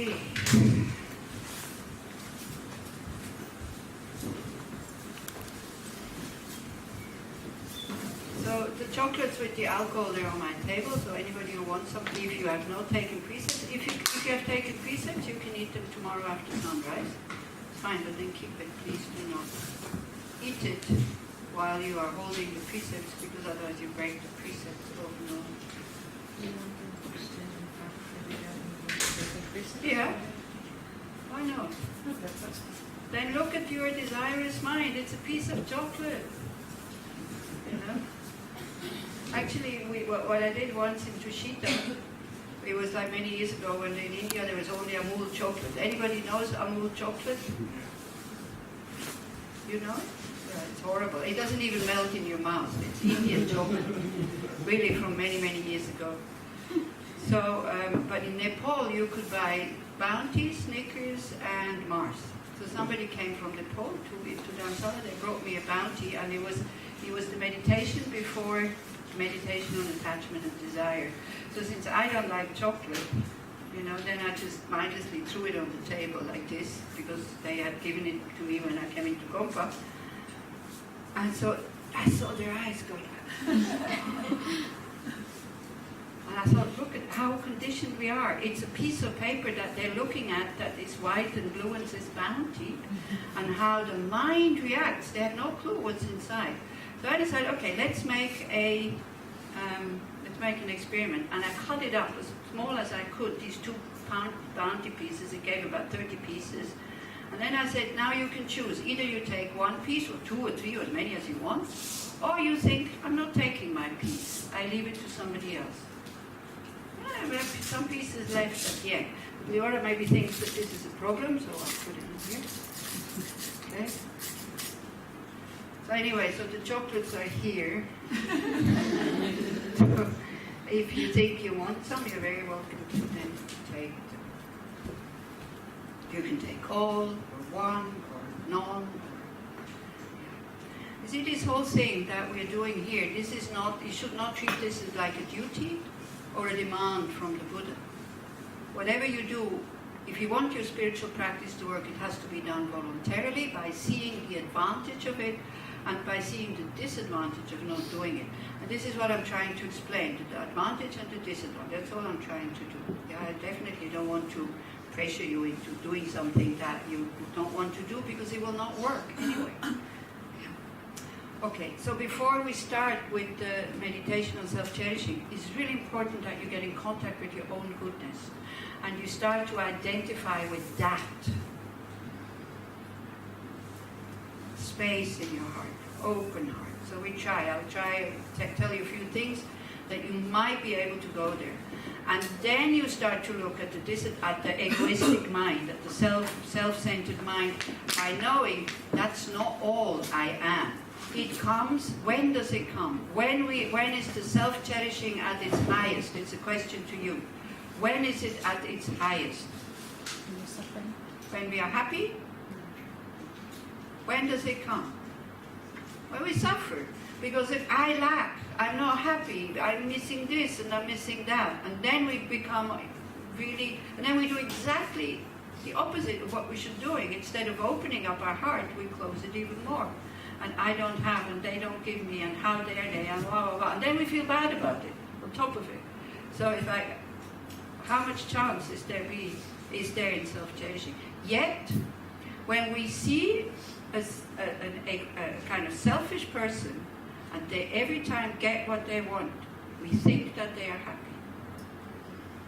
Okay. So the chocolates with the alcohol, they're on my table, so anybody who wants something, if you have not taken precepts, if you have taken precepts, you can eat them tomorrow after sunrise. It's fine, but then keep it, please do not eat it while you are holding the precepts, because otherwise you break the precepts over and over. Yeah. Why not? Then look at your desirous mind. It's a piece of chocolate. You know? Actually, what I did once in Tushita, it was like many years ago when in India there was only Amul chocolate. Anybody knows Amul chocolate? You know it? Yeah, it's horrible. It doesn't even melt in your mouth. It's Indian chocolate, really from many, many years ago. So, but in Nepal you could buy Bounty, Snickers, and Mars. So somebody came from Nepal to Dharamsala. They brought me a Bounty, and it was the meditation before meditation on attachment and desire. So since I don't like chocolate, you know, then I just mindlessly threw it on the table like this, because they had given it to me when I came into Gompa. And so I saw their eyes go like and I thought, look at how conditioned we are. It's a piece of paper that they're looking at that is white and blue and says Bounty, and how the mind reacts. They have no clue what's inside. So I decided, okay, let's make an experiment, and I cut it up as small as I could. These 2 pound Bounty pieces. It gave about 30 pieces, and then I said, now you can choose. Either you take 1 piece, or 2 or 3, or as many as you want, or you think, I'm not taking my piece. I leave it to somebody else. We have some pieces left at the end. The order maybe thinks that this is a problem, so I'll put it in here. Okay. So anyway, so the chocolates are here. So if you think you want some, you're very welcome to then take them. You can take all, or 1, or none. You see, this whole thing that we're doing here, this is not, you should not treat this as like a duty or a demand from the Buddha. Whatever you do, if you want your spiritual practice to work, it has to be done voluntarily, by seeing the advantage of it and by seeing the disadvantage of not doing it. And this is what I'm trying to explain, the advantage and the disadvantage. That's all I'm trying to do. Yeah, I definitely don't want to pressure you into doing something that you don't want to do, because it will not work anyway. Okay, so before we start with the meditation on self-cherishing, it's really important that you get in contact with your own goodness, and you start to identify with that space in your heart, open heart. So I'll try to tell you a few things that you might be able to go there. And then you start to look at the egoistic mind, at the self-centered mind, by knowing that's not all I am. It comes. When does it come? When is the self-cherishing at its highest? It's a question to you. When is it at its highest? When we are happy? When does it come? When we suffer. Because if I lack, I'm not happy, I'm missing this and I'm missing that. And then we become really, and then we do exactly the opposite of what we should be doing. Instead of opening up our heart, we close it even more. And I don't have, and they don't give me, and how dare they, and blah, blah, blah. And then we feel bad about it, on top of it. So how much chance is there in self-cherishing? Yet, when we see a kind of selfish person, and they every time get what they want, we think that they are happy.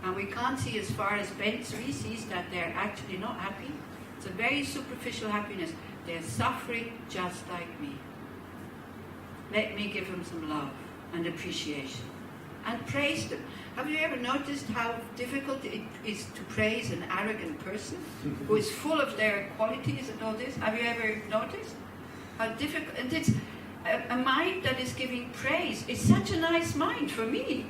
And we can't see as far as bent species that they're actually not happy. It's a very superficial happiness. They're suffering just like me. Let me give them some love and appreciation. And praise them. Have you ever noticed how difficult it is to praise an arrogant person who is full of their qualities and all this? Have you ever noticed how difficult? And it's a mind that is giving praise. It's such a nice mind for me.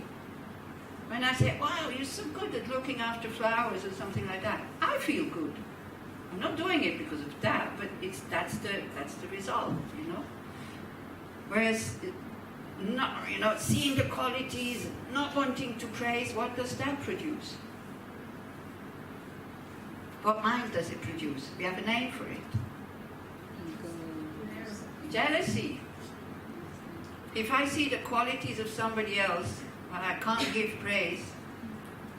When I say, wow, you're so good at looking after flowers or something like that, I feel good. I'm not doing it because of that, but that's the result, you know. Whereas, seeing the qualities, not wanting to praise, what does that produce? What mind does it produce? We have a name for it. Jealousy. If I see the qualities of somebody else but I can't give praise,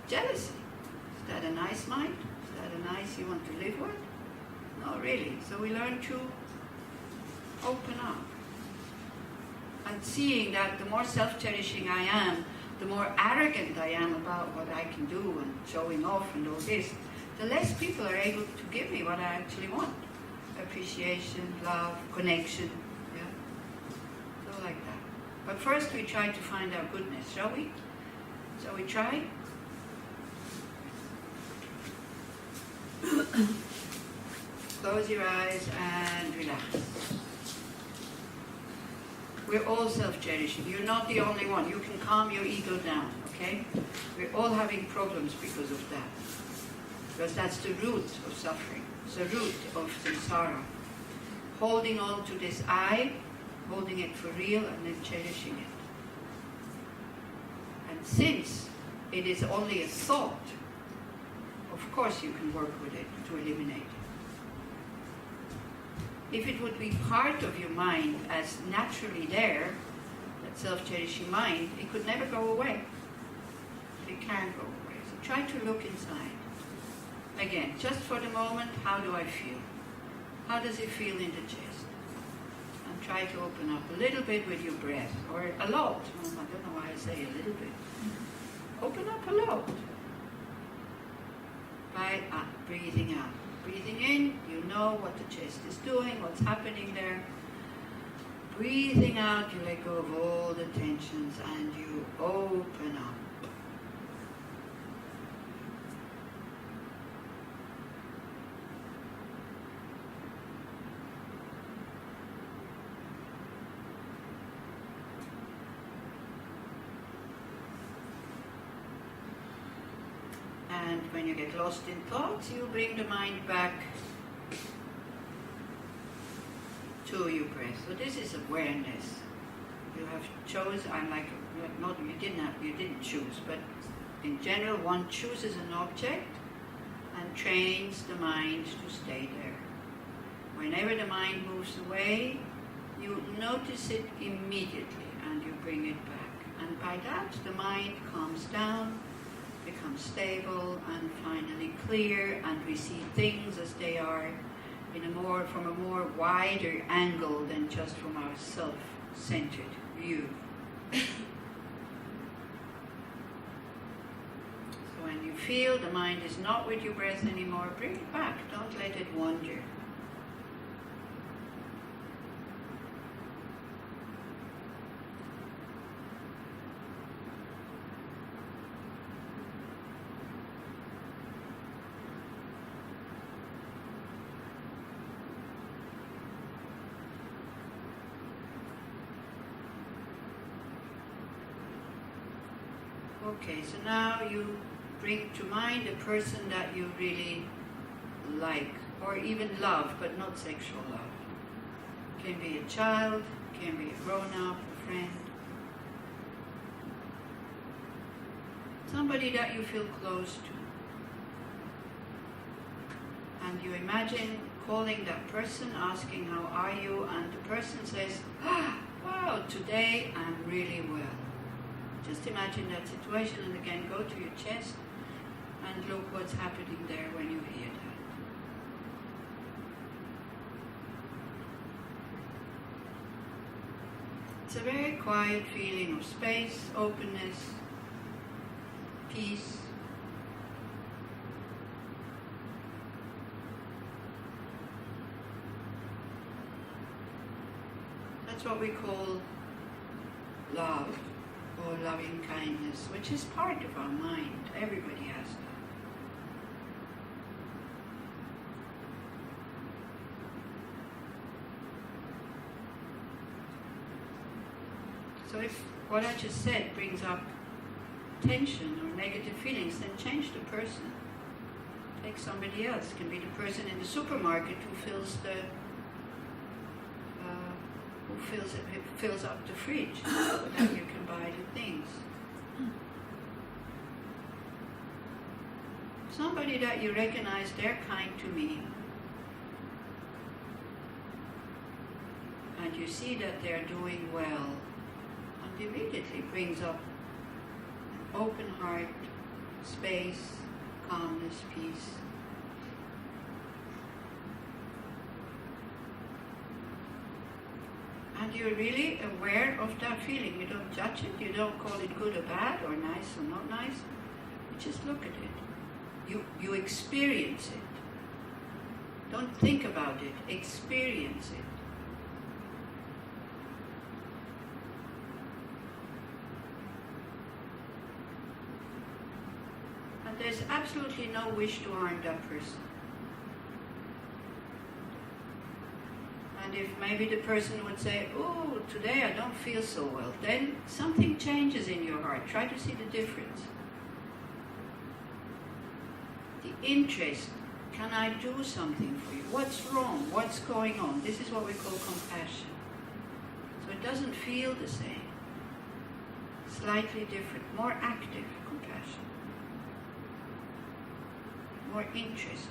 jealousy. Is that a nice mind? Is that a nice you want to live with? No, really. So we learn to open up. And seeing that the more self-cherishing I am, the more arrogant I am about what I can do and showing off and all this, the less people are able to give me what I actually want. Appreciation, love, connection, yeah? So like that. But first we try to find our goodness, shall we? So we try. Close your eyes and relax. We're all self-cherishing. You're not the only one. You can calm your ego down, okay? We're all having problems because of that. Because that's the root of suffering. It's the root of samsara. Holding on to this I, holding it for real, and then cherishing it. And since it is only a thought, of course you can work with it to eliminate it. If it would be part of your mind as naturally there, that self-cherishing mind, it could never go away. It can't go away. So try to look inside. Again, just for the moment, how do I feel? How does it feel in the chest? And try to open up a little bit with your breath, or a lot. I don't know why I say a little bit. Open up a lot. By breathing out. Breathing in, you know what the chest is doing, what's happening there. Breathing out, you let go of all the tensions and you open up. And when you get lost in thoughts, you bring the mind back to your breath. So this is awareness. You have chosen. I'm like, not you didn't choose, but in general, one chooses an object and trains the mind to stay there. Whenever the mind moves away, you notice it immediately and you bring it back. And by that, the mind calms down, becomes stable and finally clear, and we see things as they are from a more wider angle than just from our self-centered view. So when you feel the mind is not with your breath anymore, bring it back. Don't let it wander. Okay, so now you bring to mind a person that you really like, or even love, but not sexual love. Can be a child, can be a grown-up, a friend. Somebody that you feel close to. And you imagine calling that person, asking how are you, and the person says, wow, today I'm really well. Just imagine that situation, and again go to your chest and look what's happening there when you hear that. It's a very quiet feeling of space, openness, peace. That's what we call love. Or loving kindness, which is part of our mind. Everybody has that. So if what I just said brings up tension or negative feelings, then change the person. Take somebody else. It can be the person in the supermarket who fills up the fridge so that you can buy the things. Somebody that you recognize, they're kind to me. And you see that they're doing well. And immediately brings up an open heart, space, calmness, peace. And you're really aware of that feeling. You don't judge it, you don't call it good or bad, or nice or not nice. You just look at it. You experience it. Don't think about it, experience it. And there's absolutely no wish to harm that person. And if maybe the person would say, oh, today I don't feel so well, then something changes in your heart. Try to see the difference. The interest, can I do something for you? What's wrong? What's going on? This is what we call compassion. So it doesn't feel the same. Slightly different, more active compassion. More interest.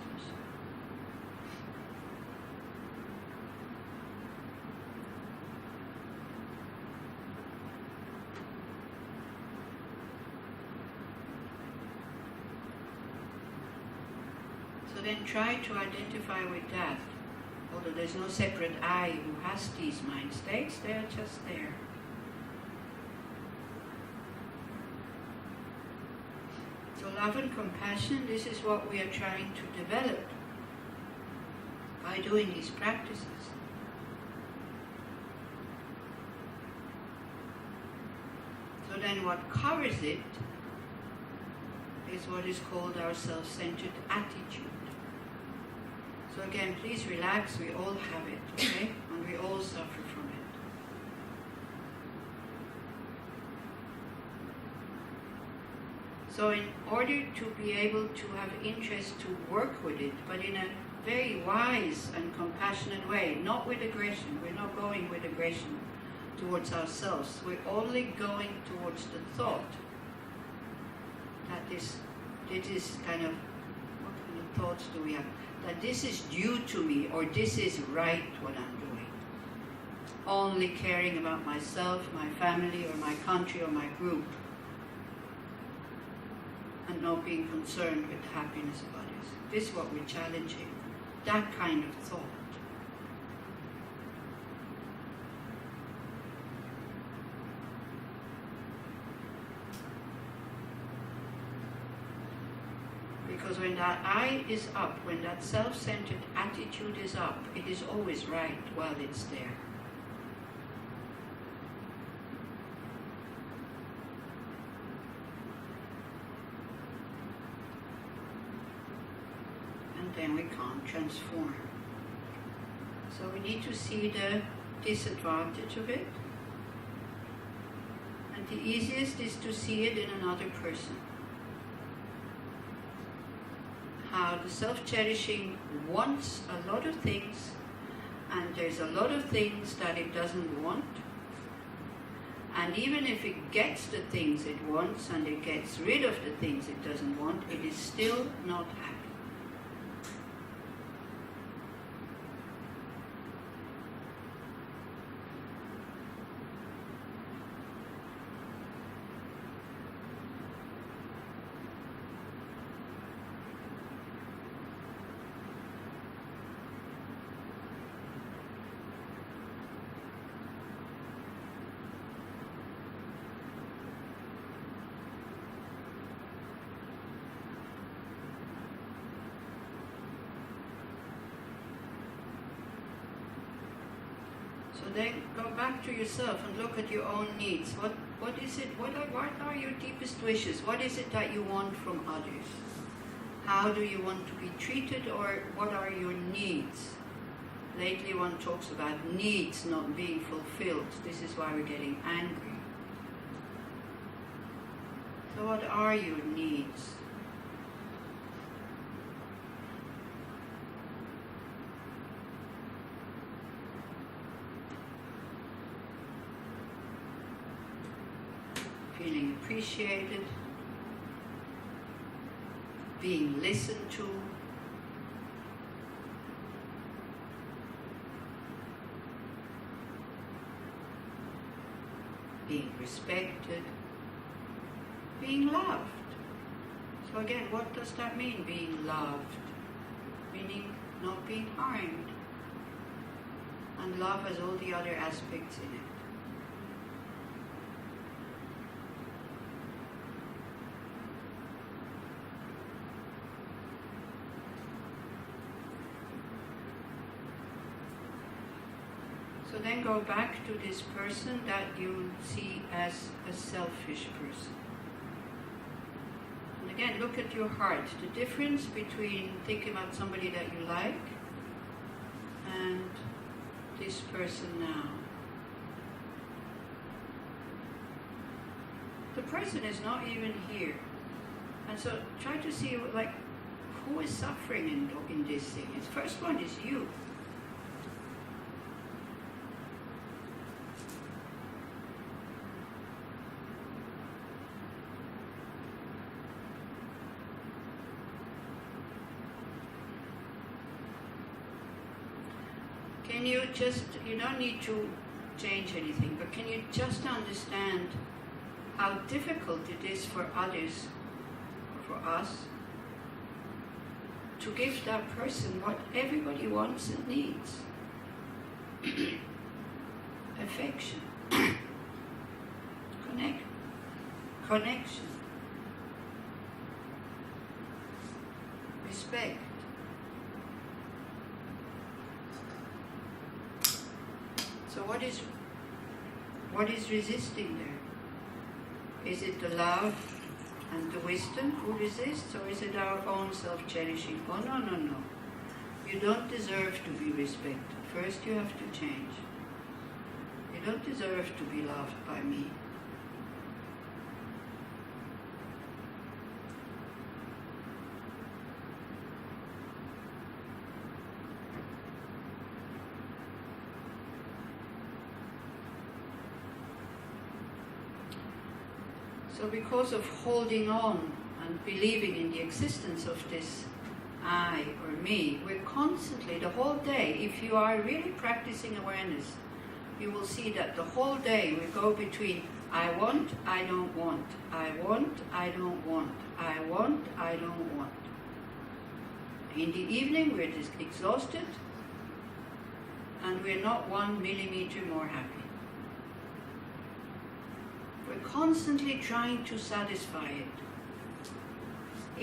So then try to identify with that. Although there's no separate I who has these mind states, they're just there. So love and compassion, this is what we are trying to develop by doing these practices. So then what covers it is what is called our self-centered attitude. So again, please relax, we all have it, okay? And we all suffer from it. So in order to be able to have interest to work with it, but in a very wise and compassionate way, not with aggression, we're not going with aggression towards ourselves, we're only going towards the thought that this is kind of, what kind of thoughts do we have? That this is due to me, or this is right what I'm doing. Only caring about myself, my family, or my country, or my group. And not being concerned with the happiness of others. This is what we're challenging. That kind of thought. Because when that I is up, when that self-centered attitude is up, it is always right while it's there. And then we can't transform. So we need to see the disadvantage of it. And the easiest is to see it in another person. How the self-cherishing wants a lot of things, and there's a lot of things that it doesn't want. And even if it gets the things it wants and it gets rid of the things it doesn't want, it is still not happy. So then go back to yourself and look at your own needs. What is it? What are your deepest wishes? What is it that you want from others? How do you want to be treated, or what are your needs? Lately one talks about needs not being fulfilled. This is why we're getting angry. So what are your needs? Feeling appreciated, being listened to, being respected, being loved. So again, what does that mean, being loved? Meaning not being harmed. And love has all the other aspects in it. So then go back to this person that you see as a selfish person. And again, look at your heart. The difference between thinking about somebody that you like and this person now. The person is not even here. And so try to see, like, who is suffering in this thing. The first one is you. Can you just, you don't need to change anything, but can you just understand how difficult it is for others, for us, to give that person what everybody wants and needs? Affection, connection, respect. So what is resisting there? Is it the love and the wisdom who resists, or is it our own self-cherishing? Oh, no, no, no. You don't deserve to be respected. First you have to change. You don't deserve to be loved by me. So because of holding on and believing in the existence of this I or me, we're constantly, the whole day, if you are really practicing awareness, you will see that the whole day we go between I want, I don't want, I want, I don't want, I want, I don't want. In the evening we're just exhausted and we're not 1 millimeter more happy. We're constantly trying to satisfy it.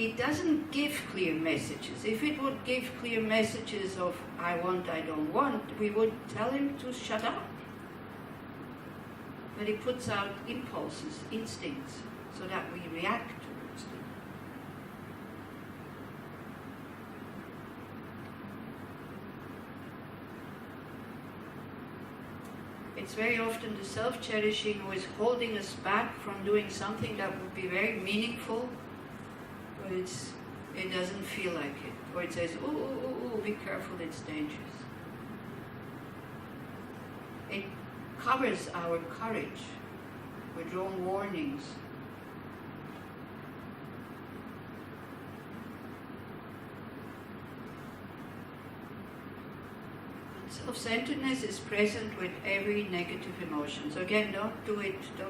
It doesn't give clear messages. If it would give clear messages of I want, I don't want, we would tell him to shut up. But it puts out impulses, instincts, so that we react towards them. It's very often the self-cherishing who is holding us back from doing something that would be very meaningful, but it doesn't feel like it. Or it says, oh, be careful, it's dangerous. It covers our courage with wrong warnings. Self-centeredness is present with every negative emotion. So again, don't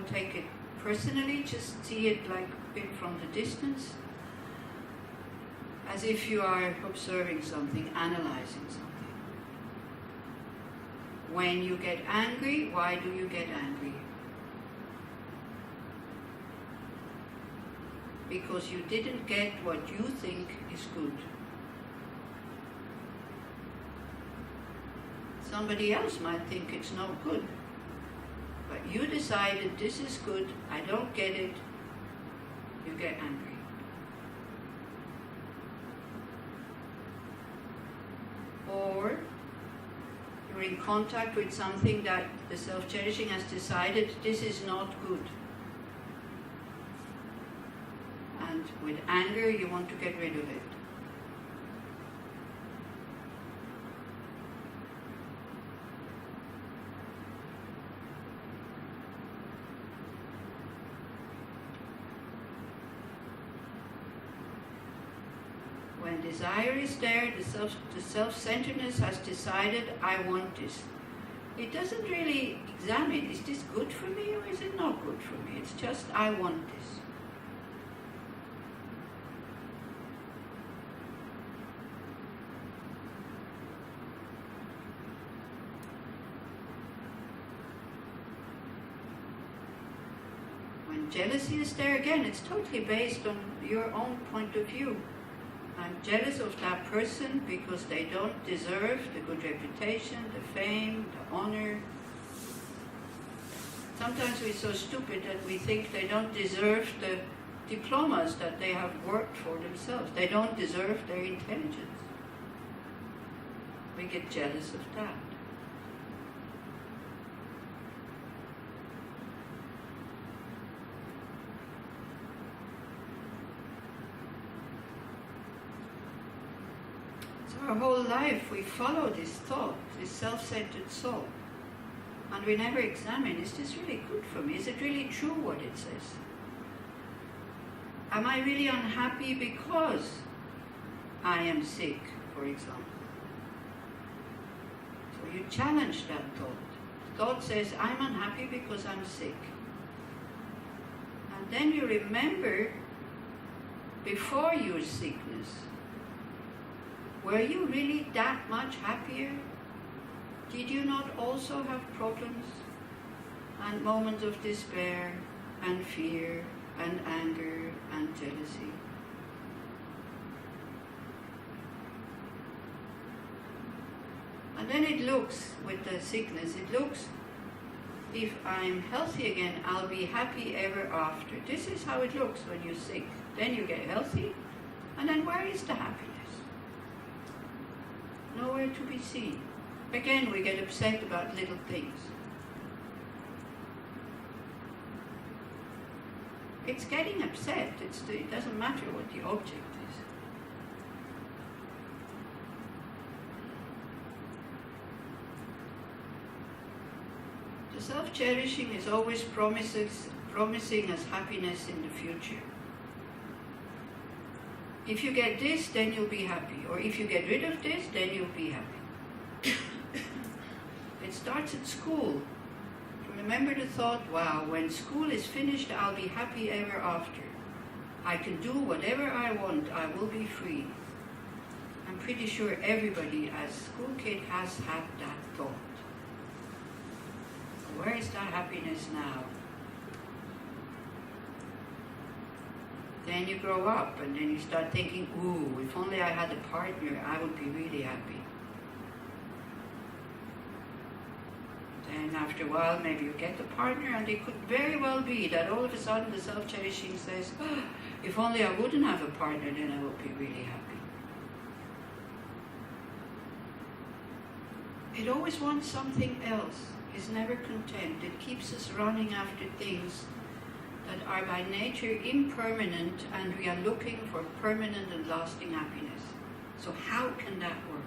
take it personally, just see it like a bit from the distance, as if you are observing something, analyzing something. When you get angry, why do you get angry? Because you didn't get what you think is good. Somebody else might think it's no good, but you decided this is good, I don't get it, you get angry. Or you're in contact with something that the self-cherishing has decided this is not good. And with anger you want to get rid of it. When desire is there, the self-centeredness has decided, I want this. It doesn't really examine, is this good for me or is it not good for me? It's just, I want this. When jealousy is there, again, it's totally based on your own point of view. I'm jealous of that person because they don't deserve the good reputation, the fame, the honor. Sometimes we're so stupid that we think they don't deserve the diplomas that they have worked for themselves. They don't deserve their intelligence. We get jealous of that. Our whole life we follow this thought, this self-centered thought, and we never examine, is this really good for me? Is it really true what it says? Am I really unhappy because I am sick, for example? So you challenge that thought. The thought says, I'm unhappy because I'm sick. And then you remember, before your sickness, were you really that much happier? Did you not also have problems and moments of despair and fear and anger and jealousy? And then it looks, with the sickness, it looks, if I'm healthy again, I'll be happy ever after. This is how it looks when you're sick. Then you get healthy, and then where is the happiness? Nowhere to be seen. Again, we get upset about little things. It's getting upset. It doesn't matter what the object is. The self-cherishing is always promising us happiness in the future. If you get this, then you'll be happy. Or if you get rid of this, then you'll be happy. It starts at school. Remember the thought, wow, when school is finished, I'll be happy ever after. I can do whatever I want. I will be free. I'm pretty sure everybody as school kid has had that thought. Where is that happiness now? Then you grow up and then you start thinking, ooh, if only I had a partner, I would be really happy. Then after a while, maybe you get a partner, and it could very well be that all of a sudden the self-cherishing says, oh, if only I wouldn't have a partner, then I would be really happy. It always wants something else. It's never content. It keeps us running after things that are by nature impermanent, and we are looking for permanent and lasting happiness. So how can that work?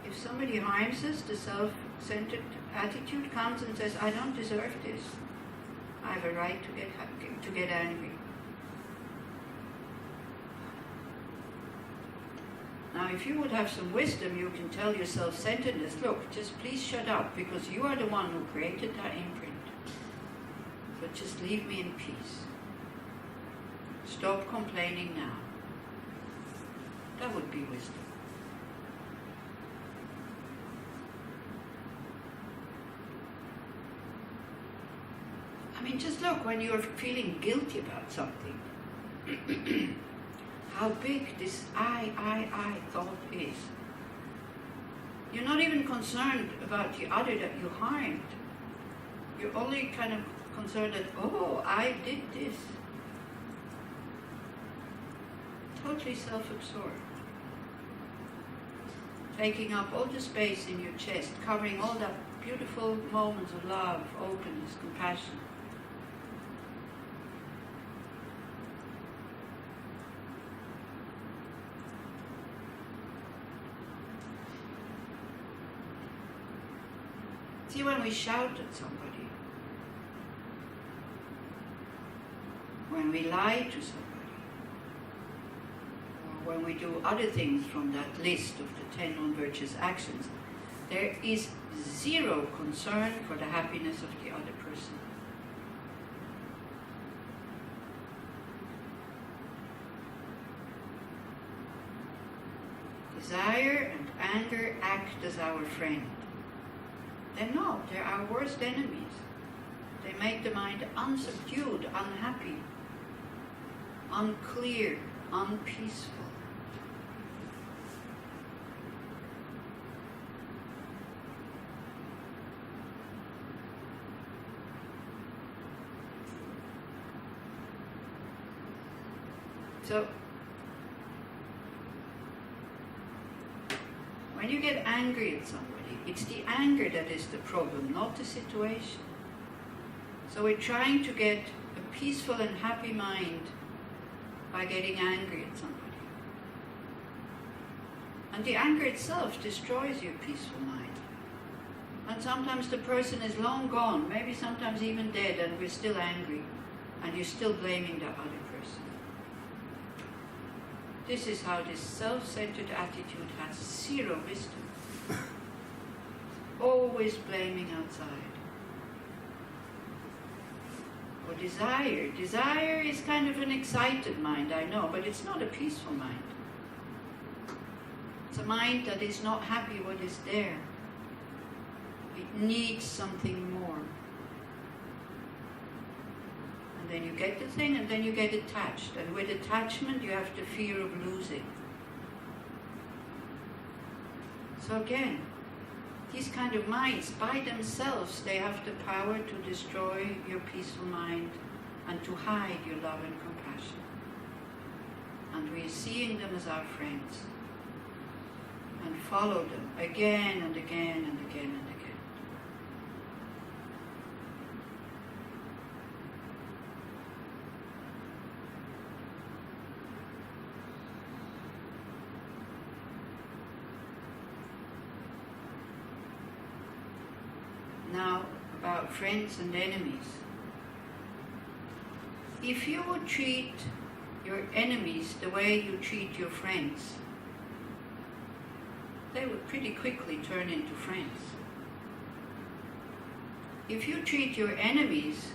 If somebody harms us, the self-centered attitude comes and says, I don't deserve this. I have a right to get angry. Now, if you would have some wisdom, you can tell your self-centeredness, look, just please shut up, because you are the one who created that imprint. So just leave me in peace. Stop complaining now. That would be wisdom. I mean, just look, when you're feeling guilty about something, how big this I thought is. You're not even concerned about the other that you harmed. You're only kind of concerned that, oh, I did this. Totally self-absorbed. Taking up all the space in your chest, covering all the beautiful moments of love, openness, compassion. See, when we shout at somebody, when we lie to somebody, or when we do other things from that list of the 10 non-virtuous actions, there is zero concern for the happiness of the other person. Desire and anger act as our friend. They're not. They're our worst enemies. They make the mind unsubdued, unhappy, unclear, unpeaceful. So, when you get angry at somebody, it's the anger that is the problem, not the situation. So we're trying to get a peaceful and happy mind by getting angry at somebody. And the anger itself destroys your peaceful mind. And sometimes the person is long gone, maybe sometimes even dead, and we're still angry, and you're still blaming the other person. This is how this self-centered attitude has zero wisdom. Always blaming outside. Or desire. Desire is kind of an excited mind, I know, but it's not a peaceful mind. It's a mind that is not happy what is there. It needs something more. And then you get the thing, and then you get attached. And with attachment, you have the fear of losing. So again, these kind of minds, by themselves, they have the power to destroy your peaceful mind and to hide your love and compassion. And we are seeing them as our friends. And follow them again and again and again and again. Now, about friends and enemies. If you would treat your enemies the way you treat your friends, they would pretty quickly turn into friends. If you treat your enemies,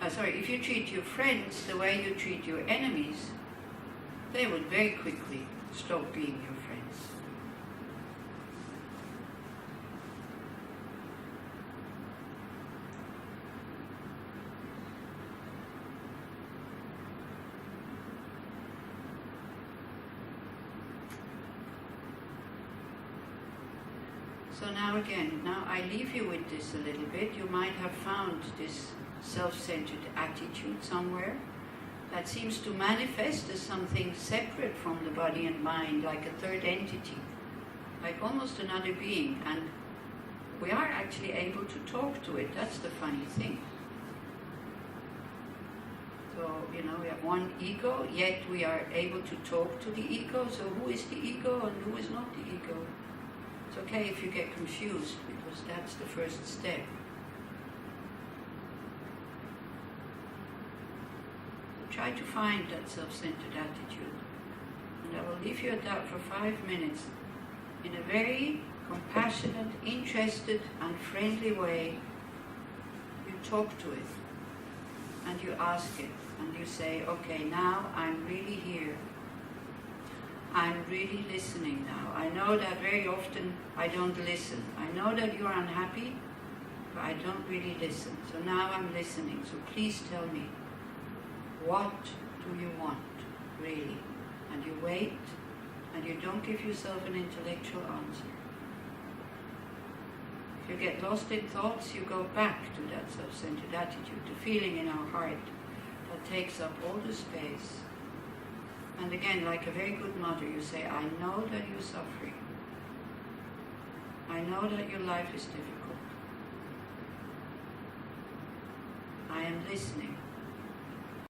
if you treat your friends the way you treat your enemies, they would very quickly stop being your friends. So now again, I leave you with this a little bit. You might have found this self-centered attitude somewhere that seems to manifest as something separate from the body and mind, like a third entity, like almost another being. And we are actually able to talk to it. That's the funny thing. So, we have one ego, yet we are able to talk to the ego. So who is the ego and who is not the ego? It's okay if you get confused, because that's the first step. So try to find that self-centered attitude. And I will leave you at that for 5 minutes in a very compassionate, interested and friendly way. You talk to it and you ask it and you say, okay, now I'm really here. I'm really listening now. I know that very often I don't listen. I know that you're unhappy, but I don't really listen. So now I'm listening. So please tell me, what do you want, really? And you wait, and you don't give yourself an intellectual answer. If you get lost in thoughts, you go back to that self-centered attitude, the feeling in our heart that takes up all the space. And again, like a very good mother, you say, I know that you're suffering. I know that your life is difficult. I am listening.